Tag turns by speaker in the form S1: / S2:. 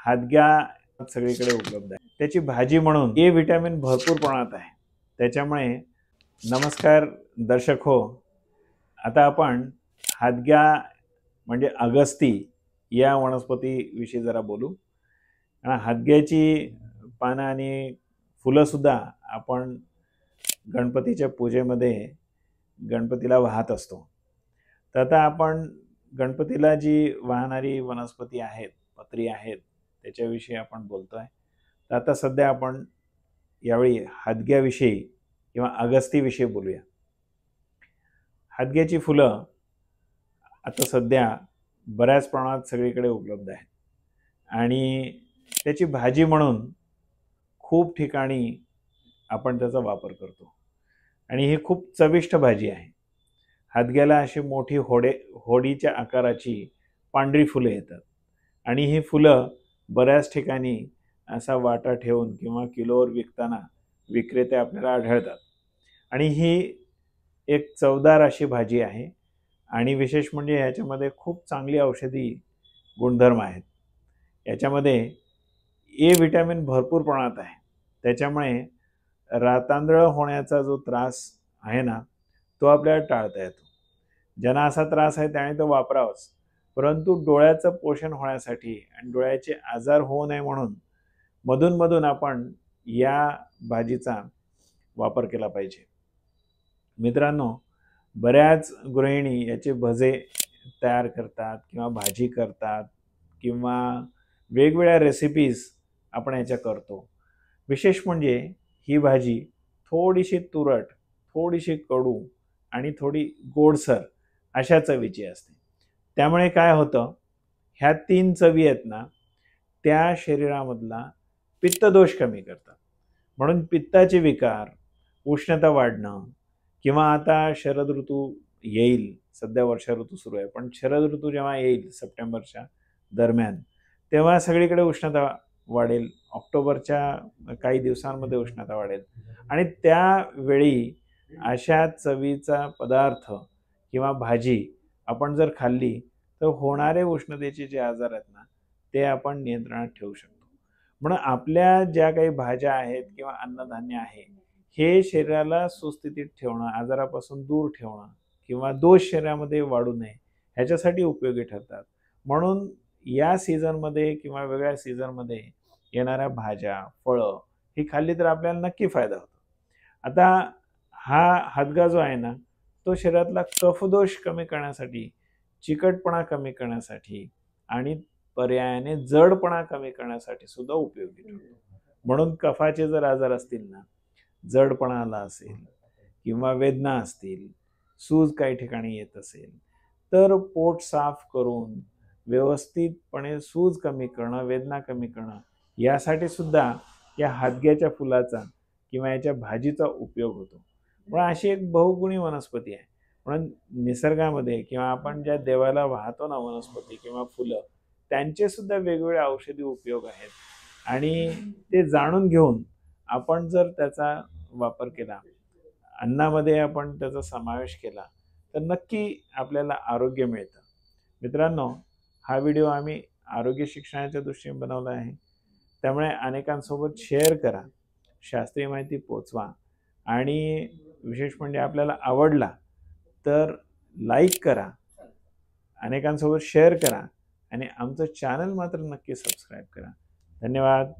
S1: हादग्या सगळीकडे उपलब्ध आहे। त्याची भाजी म्हणून ए विटॅमिन भरपूर प्रमाणात आहे। त्याच्यामुळे नमस्कार दर्शक हो, आता आपण हादग्या म्हणजे अगस्ती या वनस्पती विषयी जरा बोलू। हादग्याची पानं आणि फुलं सुद्धा आपण गणपतीच्या पूजेमध्ये गणपतीला वाहत असतो। तर आता आपण गणपतीला जी वाहणारी वनस्पती आहेत, पत्री आहेत, त्याच्याविषयी आपण बोलतोय। तर आता सध्या आपण यावेळी हादग्याविषयी किंवा अगस्तीविषयी बोलूया। हादग्याची फुलं आता सध्या बऱ्याच प्रमाणात सगळीकडे उपलब्ध आहेत आणि त्याची भाजी म्हणून खूप ठिकाणी आपण त्याचा वापर करतो आणि ही खूप चविष्ट भाजी आहे। हादग्याला अशी मोठी होडीच्या आकाराची पांढरी फुले येतात आणि ही फुलं बऱ्याच ठिकाणी असा वाटा ठेवून किंवा किलोवर विकताना विक्रेते आपल्याला आढळतात आणि ही एक चवदार अशी भाजी आहे आणि विशेष म्हणजे याच्यामध्ये खूप चांगली औषधी गुणधर्म आहेत। याच्यामध्ये ए विटॅमिन भरपूर प्रमाणात आहे। त्याच्यामुळे रातांधळ होण्याचा जो त्रास आहे ना, तो आपल्याला टाळता येतो। ज्यांना असा त्रास आहे त्याने तो वापरावाच, परंतु डोळ्याचं पोषण होण्यासाठी आणि डोळ्याचे आजार होऊ नये म्हणून मधून आपण या भाजीचा वापर केला पाहिजे। मित्रांनो, बऱ्याच गृहिणी याचे भजे तयार करतात किंवा भाजी करतात किंवा वेगवेगळ्या रेसिपीज आपण याच्या करतो। विशेष म्हणजे ही भाजी थोडीशी तुरट, थोडीशी कडू आणि थोडी गोडसर अशा चवीची असते। त्यामुळे काय होतं, ह्या 3 चवी आहेत ना, त्या शरीरामधला पित्तदोष कमी करतात। म्हणून पित्ताचे विकार, उष्णता वाढणं किंवा आता शरद ऋतू येईल, सध्या वर्षा ऋतू सुरू आहे, पण शरद ऋतू जेव्हा येईल सप्टेंबरच्या दरम्यान, तेव्हा सगळीकडे उष्णता वाढेल। ऑक्टोबरच्या काही दिवसांमध्ये उष्णता वाढेल आणि त्यावेळी अशा चवीचा पदार्थ किंवा भाजी आपण जर खाल्ली तर होणारे उष्णतेचे जे आजार आहेत ना, ते आपण नियंत्रणात ठेवू शकतो। म्हणून आपल्या ज्या काही भाज्या आहेत किंवा अन्नधान्य आहे, हे शरीराला सुस्थितीत ठेवणं, आजारापासून दूर ठेवणं किंवा दोष शरीरामध्ये वाढू नये ह्याच्यासाठी उपयोगी ठरतात। म्हणून या सीझनमध्ये किंवा वेगळ्या सीझनमध्ये येणाऱ्या भाज्या, फळं ही खाल्ली तर आपल्याला नक्की फायदा होतो। आता हा हादगा जो आहे ना, तो शरीरातला कफदोष कमी करण्यासाठी, चिकटपणा कमी करण्यासाठी आणि पर्यायाने जडपणा कमी करण्यासाठी सुद्धा उपयोगी ठरतो। म्हणून कफाचे जर आजार असतील ना, जडपणा आला असेल किंवा वेदना असतील, सूज काही ठिकाणी येत असेल, तर पोट साफ करून व्यवस्थितपणे सूज कमी करणं, वेदना कमी करणं यासाठी सुद्धा या हादग्याच्या फुलाचा किंवा याच्या भाजीचा उपयोग होतो। पण अशी एक बहुगुणी वनस्पती आहे। म्हणून निसर्गामध्ये किंवा आपण ज्या देवाला वाहतो ना वनस्पती किंवा फुलं, त्यांचे सुद्धा वेगवेगळे औषधी उपयोग आहेत आणि ते जाणून घेऊन आपण जर त्याचा वापर केला, अन्नामध्ये आपण त्याचा समावेश केला, तर नक्की आपल्याला आरोग्य मिळतं। मित्रांनो, हा व्हिडिओ आम्ही आरोग्य शिक्षणाच्या दृष्टीने बनवला आहे, त्यामुळे अनेकांसोबत शेअर करा, शास्त्रीय माहिती पोचवा आणि विशेष म्हणजे आपल्याला आवडला तर लाईक करा, अनेकांसोबत शेअर करा आणि आमचं चॅनल मात्र नक्की सबस्क्राईब करा। धन्यवाद।